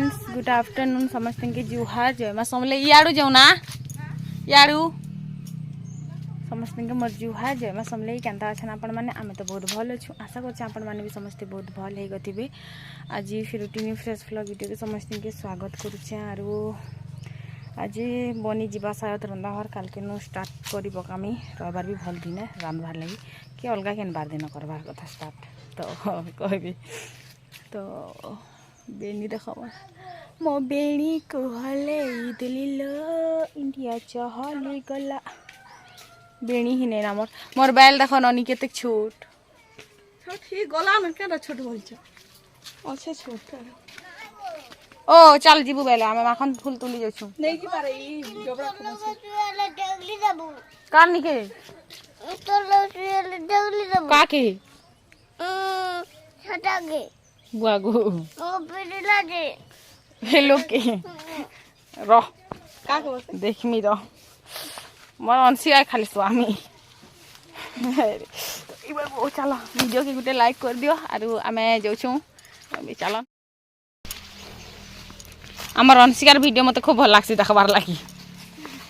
Friends good afternoon समस्त के जुहार जय माँ समले याड़ू जाऊ ना याड़ू समस्त के मोर जुहार जय माँ समले केन्ता अच्छा आपण मैंने आम तो बहुत भल अच्छु आशा कर भी समस्ते बहुत भल होते आज फिर रुटीन फ्रेश फ्लॉग वीडियो के समस्त के स्वागत करुचे आरु आज बनी जावा शायद रंधाघर काल के स्टार्ट कर पकामी रविवार भी भल दिन रांधबार लगी कि अलग केन बार दिन करवार कथा स्टार्ट तो कहबी तो बेणी देख मो बेणी को हले इंडिया चहली गला बेणी ही नहीं ना मोर बैल देख ननी केते छोट छोट ही गला न केना छोट बोलछ अच्छे छोट ओ चल जीबू बैल आमे माखन फूल तुली जाछु नहीं की पारे ई डबरा ले डगली देबू कार निके तो ले डगली देबू का के छटा गे बुआगो ओ पिडला जे हेलो के रो का को देखमी रो मोर अंशी आय खाली स्वामी इबार वो चलो वीडियो के गुटे लाइक कर दियो आरु आमे जाउछु अभी चलो आमर अंशिकार वीडियो मते खूब भल लागसी देखबार लागि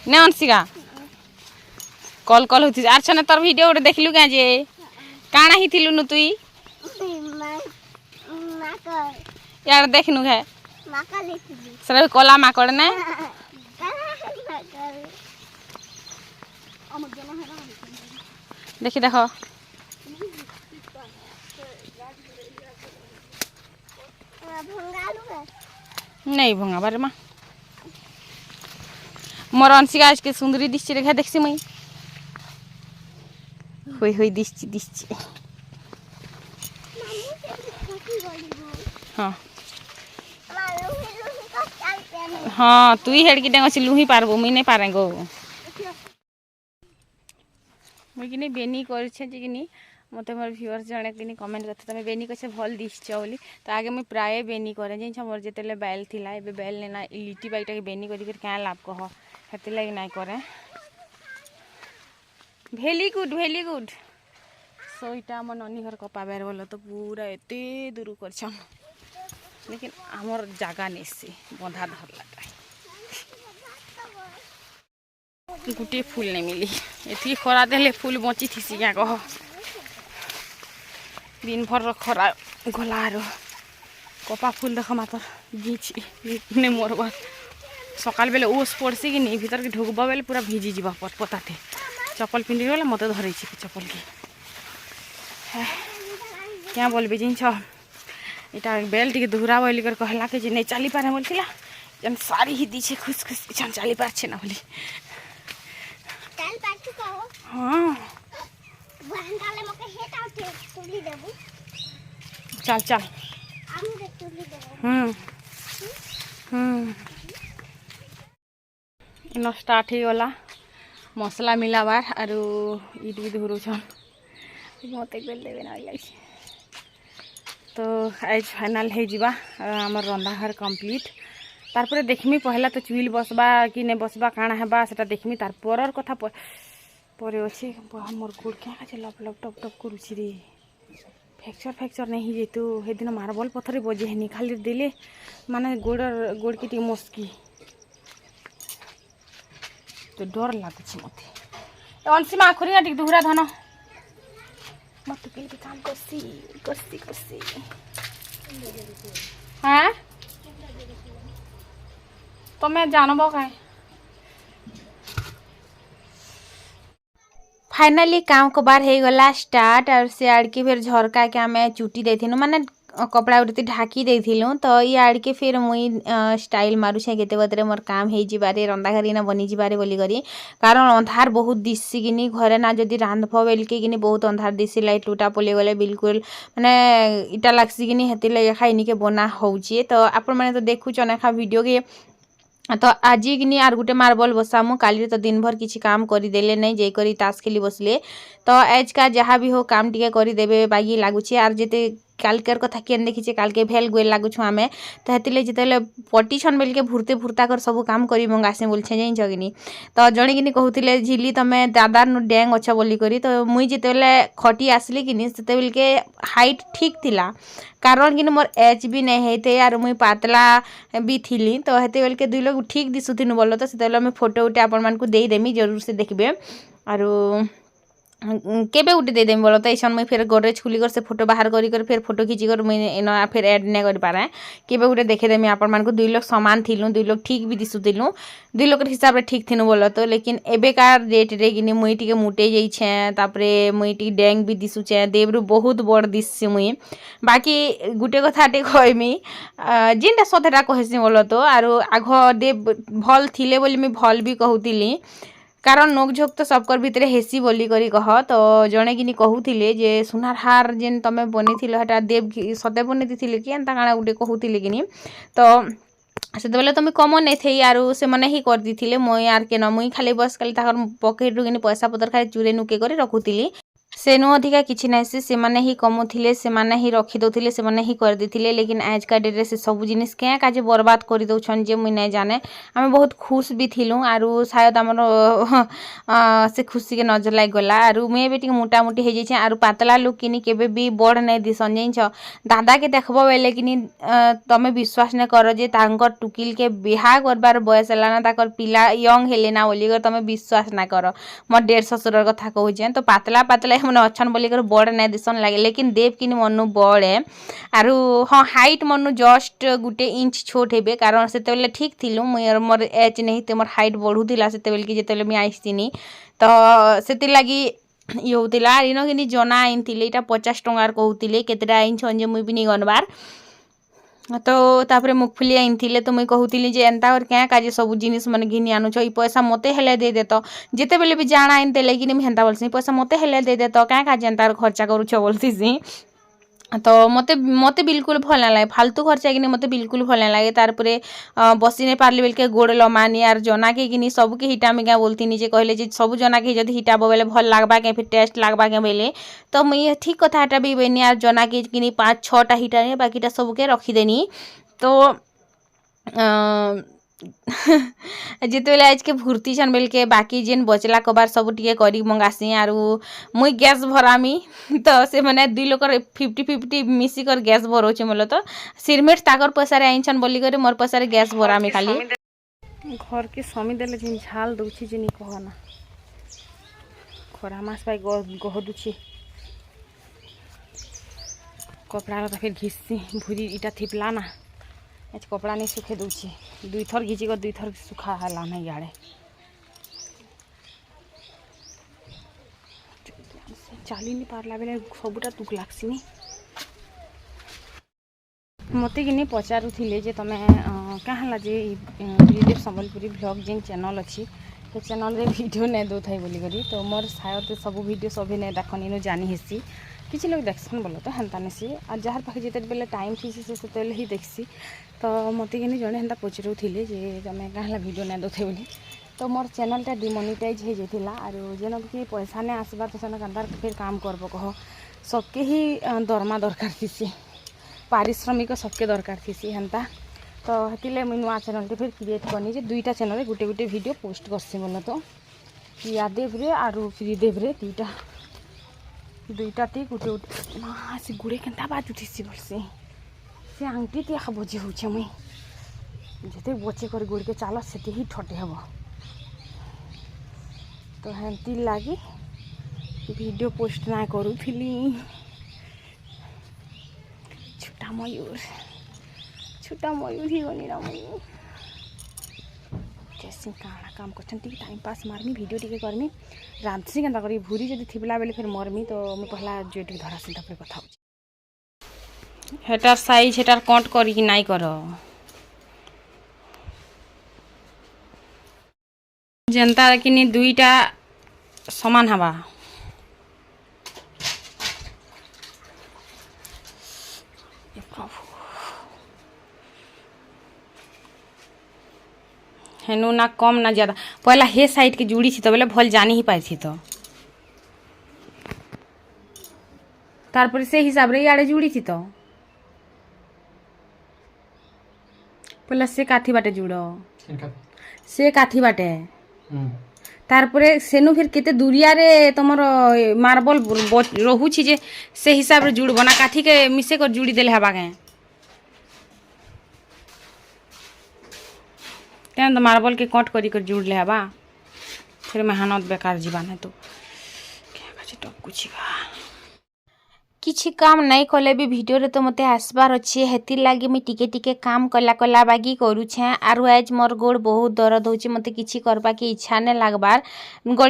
ने अंशिका कॉल कॉल होती आर छने तोर वीडियो ओटे देखलु के जे काना हिथिलु न तुई माकर यार देखनु है माका लेखली सर कोला माकड़ ने अमर जना है देखी देखो भंगालू है नहीं भंगा बारे माँ मोर अंशिका आज के सुंदरी दिश्ची रेखा देखसी मई हुई दिश्ची हाँ हाँ तु ही हेड की डेंग लुही पारबो मुई नहीं पारे गो मुई कि बेनी करछे जे कि मत मोर व्यूअर्स जने कि कमेंट करते तुम बेनी कैसे भल दिश्च बोली तो आगे मुई प्राय बेनी करे जे मोर जेतेले बैल थिला एबे बैल नेना लिटी बाईटा के बेनी करी कर क्या लाभ कह हेति लागि नाइ करे भेली गुड सो इटा हम ननी घर कपाबार बोल तो पूरा एते दूर कर लेकिन आमर जगह नहीं से बंधा धर लगा गोटे फूल नहीं मिली एति खरा देले फूल बची थी क्या कह दिन भर खरा गला आरो कपा फूल देख मातर घीची मोर सकाल बेले ओस पड़सी कि नहीं भीतर के ढुकबा बेले पूरा भिजी जा पताते चप्पल पिंधि गले मत धरे चप्पल के क्या बोलबे जिन इटा बेल टी दुहरा बोल कर कहला के नहीं चली पारे बोलथिला जन सारी ही दीछे खुश जन चली पारछे ना बोली चल पाछु कहो हां बहनकाले मके हेट आउते तुली देबू चल आमु दे तुली देबू इन स्टार्ट ही गला मसला मिलाबार आरु ईट भी धुरु छन मत एक बेल देबे ना लाइछ तो आज फाइनल हो जिबा हमर रंधाघर कंप्लीट तारपरे देखमी पहला तो चुइल बसबा कि ने बसबा काना हेबा सेटा देखमी तार परर कथा परे अछि मोर गोड़ क्या काचे लप लप टप टप करूछि रे फ्रैक्चर नहीं जेतु हे दिन मार्बल पथरे बजे हेनी खाली देले माने गोड़ की मस्की तो डर लागुछि मते अंशी मा आखरी टिक दुहरा धन मत के काम करसी हाँ तो मैं जानबो काहे फाइनली काम को बार हो गला स्टार्ट और से आड़ के फिर झरका के आम चुटी देथिनु माने कपड़ा उड़ती ढाकी देथिलु तो ये आड़ के फिर मुई स्टाइल मारुछे केते बतरे मोर काम हे जिबारे रंधाघरी ना बनी जिबारे बोली करी कारण अंधार बहुत दिसी किनी घरे ना जदी रांधब बेल के किनी बहुत अंधार दिसी लाइट लुटा पले गले बिल्कुल माने इटा लागसी किनी हेति ले खाइनी के बना होउची तो आपण माने तो देखु चनेखा वीडियो के तो आज कि आर गोटे मार्बल बसामु काली तो दिन भर किसी काम करदेले नहीं जे करी ताश खेली बसले तो आज का जहाँ भी हो काम टिके करदेवे बागी लगुच आर जिते कालकर कथा केन देखिचे कालके भेल गोल लागुछु आमे तो हेतिले जेतेले पटिछन बेलके भुरते भुरता कर सब काम करी मंगासे बोलछे जाइन जगिनी तो जणे किनी कहउतिले झिली तमे दादार नु डैंग अछ बोली करी तो मुई जेतेले खटी आसली किनी सेते बेलके हाइट ठीक थिला कारण कि मोर एच भी नहीं हेते यार मुई पातला भी थिली तो हेते बेलके दुई लोग ठीक दिसुथिनु बोलो तो सेते मैं फोटो उठे आपण मान को देई देमी जरूर से देखबे आरो केबे उठे दे देमी बोलो तो ऐसा मुई फिर गोरेज खुली कर से फोटो बाहर करी कर फिर फोटो खींची कर मुई एना फिर ऐड नहीं कर पारे केबे उठे देखे देमी आपण मान को दुई लोग समान थिलु दुई लोग ठीक भी दिसुथिलु दुई लोग हिसाब रे ठीक थिनु बोलो तो लेकिन एबेकार डेट रे किनी मुई टिके मुटे जाई छे तापरे मुई टिके डैंग भी दिसुचे देवरु बहुत बड़ दिससी मुई बाकी गुटे कथा टे कहमी जिनटा सतेटा कहसी बोलो तो आरो आघ देव भल थिले बोली मी भल भी कहउतिली कारण नोकझोक तो सबकर भितरे हेसी बोली करी कह तो जणे किनी कहूथिले जे सुनार हार जेन तमे बनिथिलो हटा देव सते बनिथिले कि एंता काଣା गुटे कहूथिले किनी तो सेते बेले तमे कमन नै थई आरो से मने ही कर दिथिले मोय यार के न मुई खाली बस खाली ताकर पॉकेट रु किनी पैसा पतर खाली चुरे नुके करे रखुथिली सेनु अधिका किछि नाइसे से माने ही कमुथिले से माने ही रखि दउथिले से माने ही कर दिथिले लेकिन आज का डेट रे से सब जिनिस के काजे बर्बाद करि दउछन जे मुई नै जाने आमे बहुत खुश भी थिलु आरो शायद हमर से खुशी के नजर लाग गला आरो मे बेटी मोटा मोटी हे जाय छै आरो पातला लोग किनी केबे भी बड़ नै दिसन जाइन छ दादा के देखबो बेले किनी तमे विश्वास नै करो जे तांकर टुकिल के बिहा करबार बयस हला ना ताकर पिला यंग हेले ना बोली कर तमे विश्वास ना करो मोर डेढ़ ससुर कथा कहू जे तो पातला पातला मन अच्छन बोली कर बड़ नै दिसन लागे लेकिन देव किनी मनु बड़ है आरो हाँ हाइट मनु जस्ट गुटे इंच छोट हेबे कारण से बेले ठीक थिलु मोर एज नहीं ते मोर हाइट बढ़ुथिला से बेले कि जेतेले मी आइसिनी तो सेति लागि इ होतिला इनो किनी जना आइनथिले इटा 50 टंगार कहउतिले केतेटा इंच जे मुई बिनी गनबार तो तापरे मुगफली आइनथिले तो मुई कहउतिली जे एंता और क्या काजे सब जिनिस मन घिनी आनु छ इ पैसा मते हेले दे देतो जेते बेले भी जाना आइनते लेकिन मी हेंता बोलसी पैसा मते हेले दे देतो क्या काजे एंता खर्चा करू छ बोलतीसी तो मते बिल्कुल भल ना लागे फालतू खर्चा कि मते बिल्कुल भल ना लागे तारपरे बसी नहीं पारली बेल के गोड़ लमानी आर जना के कि सब के हिटा में क्या बोलती जे कहले जे सब जना के जदि हिटाबो बेले भल लागबा के फिर टेस्ट लागबा के बेले तो मुई ठीक कथा हटा भी बेनी आर जना के कि 5-6टा हिटा ने बाकीटा सब के रखी देनी तो जिते बेले आज के भूर्ती छन बेल के बाकी जेन बचला कबार सब टिके करी मंगासी आरो मुई गैस भरामी तो से माने दुई लोकर 50-50 मिसी कर गैस भरोचे मोलो तो सिरमेट ताकर पैसा रे आइछन बोली करे मोर पैसा रे गैस भरामी खाली घर के समी देले जिन झाल दउछि जिनी कहना खरा मास पाई गह दुछि कपड़ा तो फिर घिससी भूरी इटा थिपला ना आज कपड़ा नहीं सुखे दूची 2 थर घिची कर 2 थर सुखा हला नहीं याड़े चाली नहीं पारला बेले सबुटा तुक लागसी मते कि नहीं पचारुथिले जे तमे कहाँला जे त्रिदेव संबलपुरी ब्लॉग जेन चैनल अच्छी तो चैनल रे वीडियो नहीं दो थाई बोली करी तो मोर शायद सब वीडियो सभी नहीं देखनी नो जानी हेसी किसी लोग देखसन बोलो तो हेन्ता नेसी और जार पाखे जिते बेले टाइम थी से ही देखसी तो मते कि जड़े हेन्ता पचरुथिले जे तमे कहाँला वीडियो नहीं दो बोली तो मोर चैनलटा डिमोनिटाइज हो जाता और जेन कि पैसा नहीं आसबार तो सेन कंदार फिर काम करब कह सबके ही दरमा दरकार थी पारिश्रमिक सबके दरकार थी हेन्ता तो हेतिले मुई नुआ चैनल फिर क्रिएट करनी जे 2टा चैनल गुटे गुटे वीडियो पोस्ट करसी बोलो तो यादेव रे आरो श्रीदेव रे 2टा टी गुटे गुटे माँ से गुड़े केन्ता बात उठी बोलसी से आंटी ती बजे हो मुई जिते बचे कर गुड़ के चाल से ही ठटे हम तो हेंती लगी वीडियो पोस्ट ना करूली छोटा मयूर ही गनी ना मयूर कैसे काଣା काम कर टाइम पास मारमी वीडियो टी करमी रांधसी केन्ता करी भूरी जदि थिबला बेले फिर मरमी तो मुझे पहला जेट धरासी तापर कथा हेटार साइज हेटार कट करी नाई कर जनता कि 2टा समान हवा हेनु ना कम ना ज़्यादा पहला हे साइड के जुड़ी थी तो बोले भल जानी ही पाई थी तो तारपर से हिसाब रे इयाडे जुड़ी थी तो पहला से काठी बाटे जुड़ से काठी बाटे तारपरे सेनु फिर केते दूरिया रे तमर मार्बल रहुछि जे से हिसाब रे जुड़बो ना काठी के मिसे कर जुड़ी देले हबा के तेन तो मार्बल के कट करी कर जुड़ ले हबा फिर मेहनत बेकार जीवन है तो क्या कछि टक कुछिगा किछि काम नहीं कले भी वीडियो रे तो मते आसबार अच्छे हेतिर लागी मी टिके टिके काम कला कला बागी करूछे आरु आज मोर गोड़ बहुत दर्द होची मते किछि करबा के इच्छा ने लागबार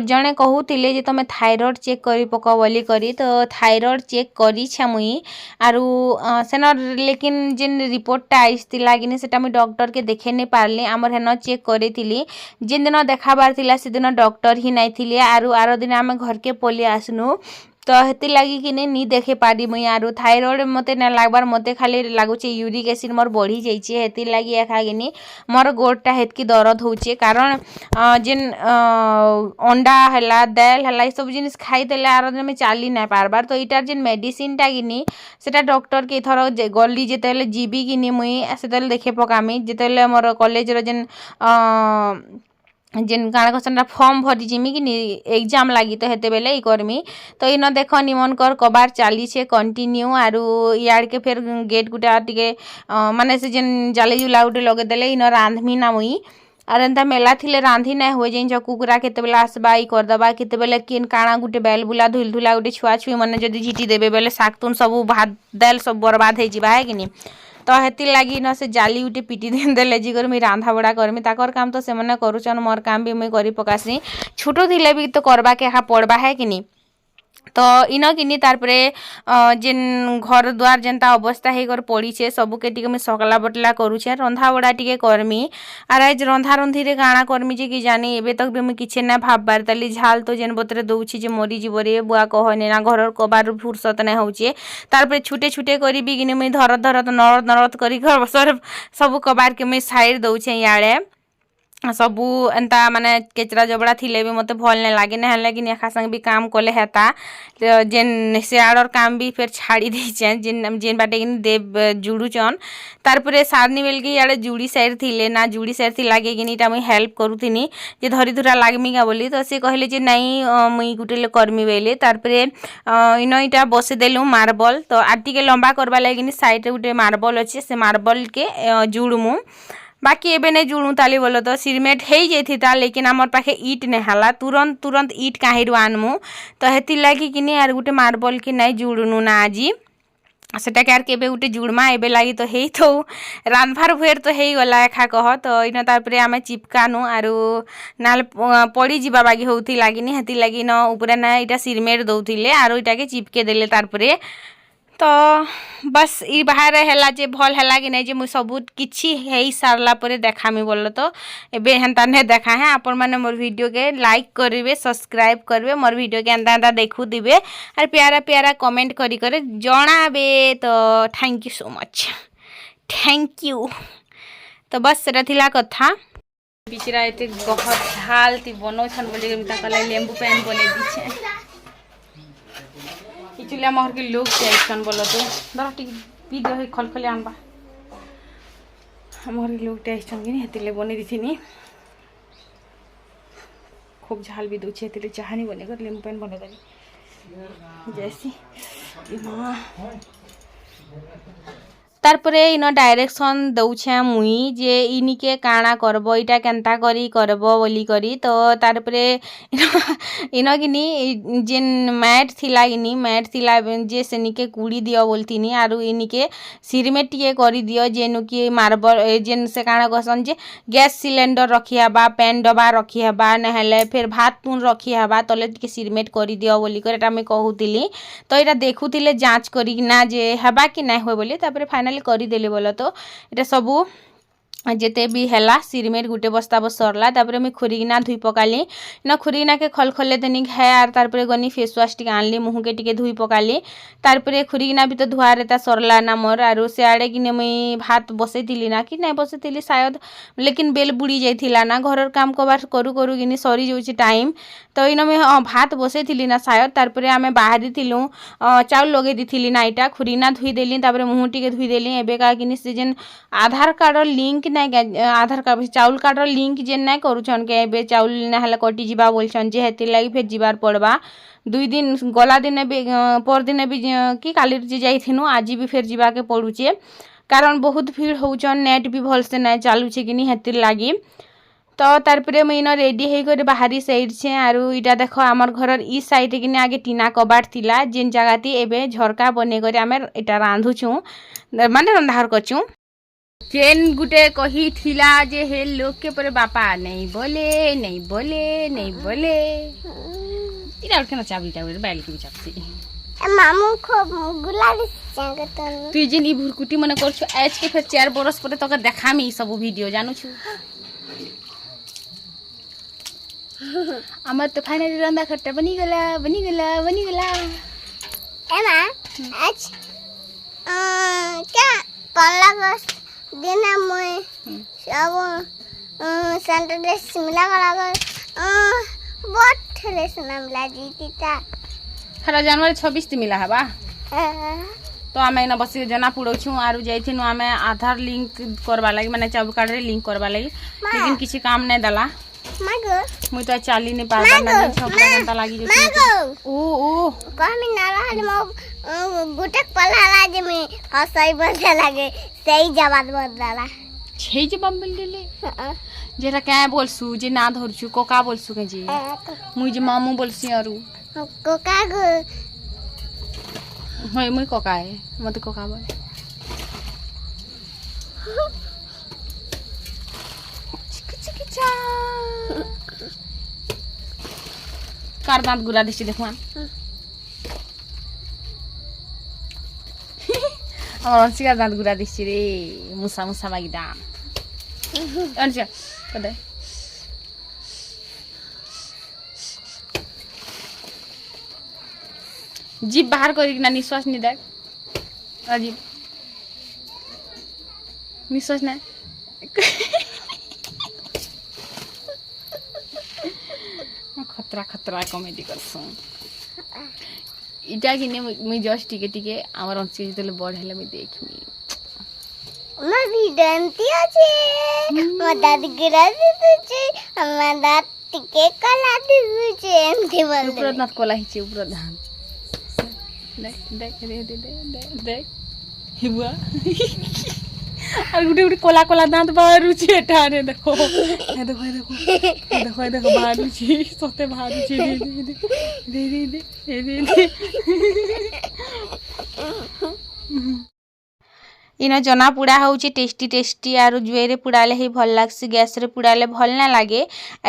जणे कहूतिले जे तमे थायराइड चेक करी पको बोली करी तो थायराइड चेक करी छ मुई आरु सेनर लेकिन जिन रिपोर्टटा आइस्ति लागिनी सेटा मी डॉक्टर के देखे नै पारली हमर हेन चेक करितिली जिन दिन देखाबार थिला से दिन डॉक्टर ही नै थिले आरो दिन हम घर के पली आसनु तो हेती लगी कि नहीं देखे पारी मुई आरु थायराइड मते ना लागबार मते खाली लागुचे यूरिक एसिड मोर बढ़ी जाइए हेती लगी एखा गिनी मोर गोड़टा हेतकी दर्द होचे कारण जिन अंडा हला दाल हला सब जिनिस खाई देले आरो दिन में चाली ना पारबार तो इटार जिन मेडिसिन टा गिनी सेटा डॉक्टर के थरो गली जेतेले जीबी गिनी मुई सेतेले देखे पकामी जेतेले मोर कॉलेज रो जिन जिन काଣା कहसन फॉर्म भरी जिमी कि एग्जाम लगी तो हेते बेले करमी तो इन देख निमन कर कबार चली छे कंटिन्यू आरु यार के फिर गेट गुटा टिके माने से जिन जाली जुला उठे लगे देले इन रांधमी ना मुई आर एंता मेला थिले रांधी ना हुए जिन कुकुरा केते बेला आसबा ई कर दबा केते बेले किन काଣା गुटे बेल बुला धुल धुला गुटे छुआ छुई माने जदी झिटी देबे बेले सागतुन सब भात दाल सब बर्बाद हे जिबा है कि नहीं तो हेती लगी न से जाली उठे पिटी देले जी कर मुई रांधा बड़ा करमी ताकर काम तो से मने करूछन मोर काम भी मुई करी पकासी छोटो थिले भी तो करबा के हा पड़बा है कि नहीं तो इन किनी तारपरे जिन घर द्वार जेनता अवस्था हे कर पड़ी छे सबु के टिके मैं सकला बटला करूछे रंधा बड़ा टिके करमी आर आज रंधा रंधी रे गाना करमी जे कि जानी एबे तक भी मैं किछे ना भाबबार तली झाल तो जेन बतरे दउछि जे मरी जीव रे बुआ कहने ना घर कबार फुर्सत ना होचे तारपरे छुटे छुटे करी भी किनी मैं धर धर नरद नरद करी घर सर सब कबार के मैं साइड दउछे याड़े सबू एंता माने केचरा जबड़ा थिले भी मते भल ने लागे ना लेकिन एखा संग भी काम कोले हेता जेन सियाड़र काम भी फिर छाड़ी देछे जिन बाटे किन देव जुड़ुचन तारपरे सारनी बेल के याडे जुड़ी साइड थिले ना जुड़ी साइड थी लागे किन इटा मुई हेल्प करूथिनी जे धरी धुरा लागमी का बोली तो से कहले जे नहीं मुई गुटेले करमी बेले तारपरे इन इटा बसे देलु मार्बल तो आटिके लंबा करबा लागिनी साइड रे गुटे मार्बल अछि से मार्बल के जुड़मु बाकी एबे नहीं जुड़ू ताली बोलो तो सिरमेट हो जाता लेकिन आमर पाखे ईट नहीं हला तुरंत तुरंत ईट कहीं आनमु तो हेती लगी कि यार गोटे मार्बल के नहीं जुड़नु ना आज सेटा के केबे गोटे जुड़मा एबे लगी तो हे तो रांधबार भुएर तो हे गला एखा कह तो इन तारपरे आमे चिपकानु आरु नाल पड़ी जीवा बागी होती लागिनी हेती लगी न ऊपर ना इटा सिरमेट दउथिले आरु इटा के चिपके देले तारपरे तो बस ई बाहर हैला जे भल हैला कि नहीं जे मुई सब किछि हेई सारला परे देखामी बोलो तो एबे हेंता ने देखा है आपण माने मोर वीडियो के लाइक करिवे सब्सक्राइब करिवे मोर वीडियो के एंता एंता देखु दिबे और प्यारा प्यारा कमेंट करी करे जणाबे तो thank you so much thank you तो बस सेटा थिला कथा बिचरा एते गहत झाल ती बनो छन बोले के मिता कले लेंबू पेन बने दिछे इचुलिया मोहर के लोग जाइछन बोलो तो दर टिक पी दे खलखले आनबा मोहर के लोग जाइछन कि हेतिले बने दिथिनी खूब झाल भी दोछे हेतिले चाहनी बने कर लेमु पेन बने दली जैसी कि मां तारपरे इन डायरेक्शन दउछे मुई जे इनिके काଣା करबो इटा केनता करी करबो बोली करी तो तारपरे इन गिनी जेन मैट थिला जे सेनिके कुड़ी दियो बोलतिनी आरु इनिके सिरमेट टिके करी दियो जेनु कि मार्बल जेन से काଣା कहसन जे गैस सिलेंडर रखी हबा पेन डबा रखी हबा नहले फिर भात तुन रखी हबा तले टिके सिरमेट करी दियो बोली कर एटा मैं कहूतिली तो एटा देखुतिले जांच करी ना जे हबा कि नै होय बोली तारपरे फाइनल करी देले बोलो तो इटा सबू जेते भी हैला सिरमेट गुटे बस्ता बस सरला तापर मुई खुरीकिना धुई पकाली ना खुरीकिना के खलखले देनी है आर तारपरे गनी फेस वाश टिके आनली मुह के टिके धुई पकाली तारपरे खुरीकिना भी तो धुआरे ता सरला ना मोर आरु से आड़े कि मुई भात बसैतिली ना कि नहीं बसैतिली शायद लेकिन बेल बुड़ी जाइथिला ना घरर काम कबार करू करू कि सरी जाउछि टाइम तो इन मुई भात बसैतिली ना शायद तारपरे आमे बाहरी थिलु चाउल लगे दिथिली ना इटा खुरीना धुई देली तापर मुह टिके धुई देली एबे का कि से जेन आधार कार्ड लिंक नहीं आधार कार्ड चाउल कार्ड लिंक जेन नहीं करूछन के एबे चाउल ना कटि जीवा बोलछन जे हेतिर लागी फेर जीवार पड़बा 2 दिन गला दिन भी पर दिन भी कि काली जे जाइथिनु आज भी फेर जीवा के पड़ुचे कारण बहुत भीड़ होउछन नेट भी भल से नहीं चालुछे कि नहीं हेतिर लागी तो तारपरे मुई इन रेडी हो कर बाहरी साइड छे आरु इटा देखो आमर घरर ई साइड कि आगे टीना कबाट थिला जेन जगह एबे झरका बने कर आमे इटा रांधुछु माने रंधार करछु जेन गुटे कही थिला जे हे लोग के पर बापा नहीं बोले नहीं बोले नहीं बोले इरा केना चाबी टावर बैल की चाबी मामू को गुलाबी चांगतन तू जेन ई भुरकुटी मने करछु आज के फिर 4 बरस परे तक देखामी सब वीडियो जानू छु आमर तो फाइनली रंदा खट्टा बनी गला एमा आज क्या पहला अगस्त दिन मैं सब सैटरडे शिमला गला बहुत ठेले सुना मिला जीती था हरा जनवरी 26 ती मिला हबा तो आमे ना बस जना पुड़ौछु आरु जाइथिनु आमे आधार लिंक करबा लागि माने चाउल कार्ड रे लिंक करबा लागि लेकिन किसी काम नहीं दला मागो मुई तो चाली नहीं पाबा ना 6 घंटा लागि जे मागो ओ कमी ना रहल मो गुटक पलाला जे में हसई बजे लागे सही जवाब बदला छे जे बम बिल्ले जेरा क्या बोलसु जे ना धरछु कोका बोलसु के जी मुई जे मामू बोलसी अरु कोका गो होय मुई कोका है मते कोका बोल चिकिचा कार दांत गुला दिछि देखुआ আমার অনসিকা দাঁত গুড়া দিচ্ছি রে মুসা মুসা মাগি দাম অনসিকা কদে जीभ बाहर कर निश्वास नहीं देख अजीब निश्वास ना खतरा खतरा कॉमेडी करसु इटा कि मुई जस्ट टिके टिके आमर अंशी जेतले बड़ हेले मुई देखमी मैं भी डंती আছে আমার দাদি গিরাজি দিছে আমার দাঁত টিকে কলা দিছে এমতি বল ऊपर ना कोला हिचे ऊपर धान देख देख दे दे दे देख हिबुआ और गुटे गुटे कोला कोला दांत बाहरुची एठारे देखो ए देखो ए देखो ए देखो ए देखो बाहरुची सोते बाहरुची दे दे दे दे दे दे इनो जना पुड़ा होची टेस्टी टेस्टी आरु जुएरे पुड़ाले ही भल लागसी गैस रे पुड़ाले भल ना लागे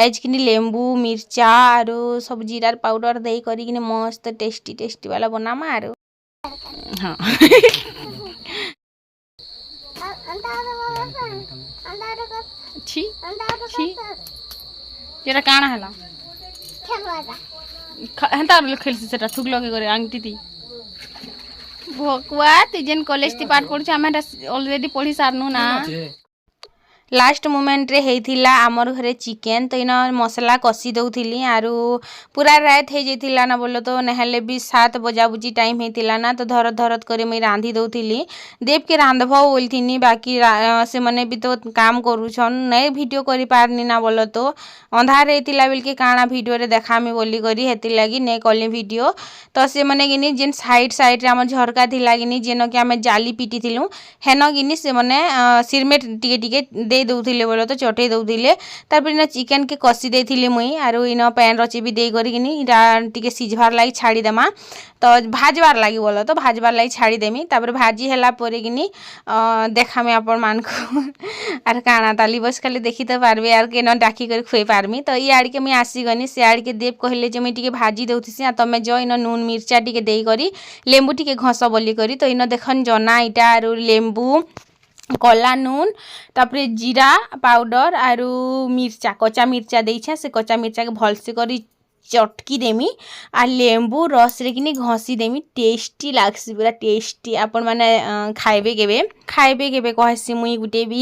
आज किनी लेंबू मिर्चा आरु सब जीरार पाउडर देई करी किनी मस्त टेस्टी टेस्टी वाला बनामा आरु हां छी छी जेरा काना हला हेंता खेलसी सेटा थुक लगे करे आंगटी ती भोकुआ तु जेन कॉलेज ती पाठ पढुछ हम ऑलरेडी पढी सारनु ना लास्ट मोमेंट रे हेथिला आमर घरे चिकेन तो इन मसला कसी दउथिली आरु पूरा रात हे जेथिला ना बोलो तो नहले भी 7 बजा बुजी टाइम हेथिला ना तो धरत धरत करे मैं रांधी दउथिली देव के रांधब बोलथिनी बाकी से मने भी तो काम करूछन नहीं वीडियो करि पारनी ना बोलो तो अंधार हेथिला बेल के काना वीडियो रे देखामी बोली करी हेति लागी ने कली वीडियो तो से मने गिनी जेन साइड साइड रे हमर झरका थिला गिनी जेनो के हमें जाली पिटी थिलु हेनो गिनी से मने सिरमेट टिके टिके दे दउथिले बोलो तो चटे दउथिले तापर इन चिकन के कसी देथिले मुई आरो इन पैन रची भी दे करी गिनी इरा टिके सिझवार लागि छाड़ी देमा तो भाजबार लागि बोलो तो भाजबार लागि छाड़ी देमी तापर भाजी हला परे गिनी देखामे आपण मान को आर काना ताली बस खाली देखि त पारबे आर के न डाकी कर खुई पारमी तो ई आड़ के मैं आसी गनी से आड़ के देव कहले जे मैं टिके भाजी देउथिसी आ तमे जो इन नून मिर्चा टिके देई करी लेंबू टिके घस बोली करी तो इन देखन जना इटा आरो लेंबू कला नून तापर जीरा पाउडर आरु मिर्चा कच्चा मिर्चा देछे से कच्चा मिर्चा के भलसे करी चटकी देमी आ लेंबू रस रे किनी घसी देमी टेस्टी लागसी पूरा टेस्टी आपण माने खाइबे केबे कहसी मुई गुटे भी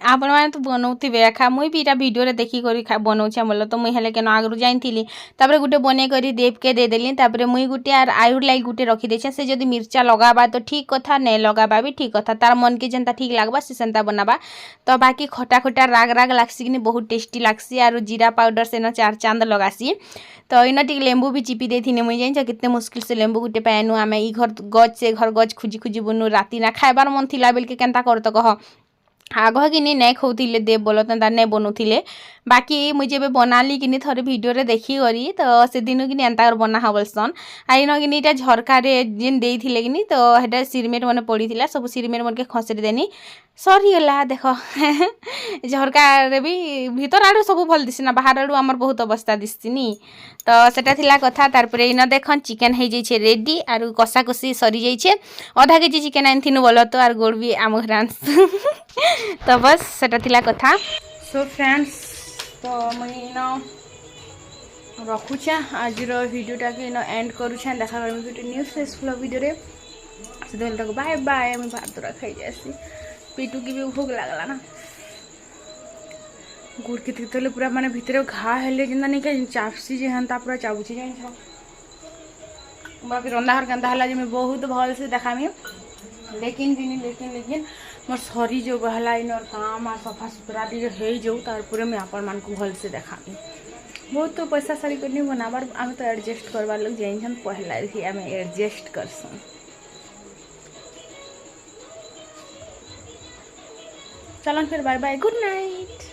आपण माने तो बनौथिबे खा मुई भी इटा वीडियो रे देखि करी बनौछे बोल तो मुई हेले केन आगरु जाइथिली तापर गुटे बने करी देव के दे देली तापर मुई गुटे आर आयुर लाई गुटे रखी देछे से जदी मिर्चा लगाबा तो ठीक कथा नै लगाबा भी ठीक कथा तार मन के जनता ठीक लागबा से सेंता बनाबा तो बाकी खटा खटा राग राग लागसी किनी बहुत टेस्टी लागसी आरु जीरा पाउडर से न चार चांद लगासी तो इन टी लेंबू भी चिपी देथिनी मुई जाइन कितने मुश्किल से लेंबू गुटे पैनु आमे ई घर गज से घर गज खुजी खुजी बुनु राती ना खाइबार मन थिला बेल के केनता कर तो कह आग कि नहीं खाऊले देव बोल तो नहीं बनूले बाकी मुझे बनाली कि थोड़े वीडियो रे देखी करी तो से दिन कि एंता बना हा बोलसन आईन कि झरकार जेन देइथिले कि तो हेटा सिरमेट मन पड़ी सब सिरमेट मन के खसरी देनी सरीगला देख झरकार भी भीतर आड़ू सब भल दिसी ना बाहर आड़ू आमर बहुत अवस्था दिसनी तो सेटा थिला कथा तारपर इन देखन चिकेन हो जाइए रेडी आरु कषा कषी सरी जाइए आधा केजी चिकेन आनी बोल तो आर गोड़ भी आम घर तो बस सेटा थिला कथा सो फ्रेंड्स तो मुझे रखुचे आज भिडियोटा के एंड करुचे देखा गोटे न्यू फ्रेशफुल भिडियो रे से बाय बाय मुझे भात खाई जासी पेटू की भी भोग लगला ना गुड़ के तेल पूरा माने भितर घा हेले जिंदा नहीं के चापसी जे हंता पूरा चाबुची जाई बाकी रंधा हर गंदा हला जे मैं बहुत भल से देखामी लेकिन मोर सरी जो गहला इनर काम आ सफा सुतरा दी हे जो तार पूरे में आपण मान को भल से देखामी बहुत तो पैसा सारी करनी बनाबार आम तो एडजस्ट करवार लोग जाइन पहला ही आम एडजस्ट करसन चलन फिर बाय बाय गुड नाइट।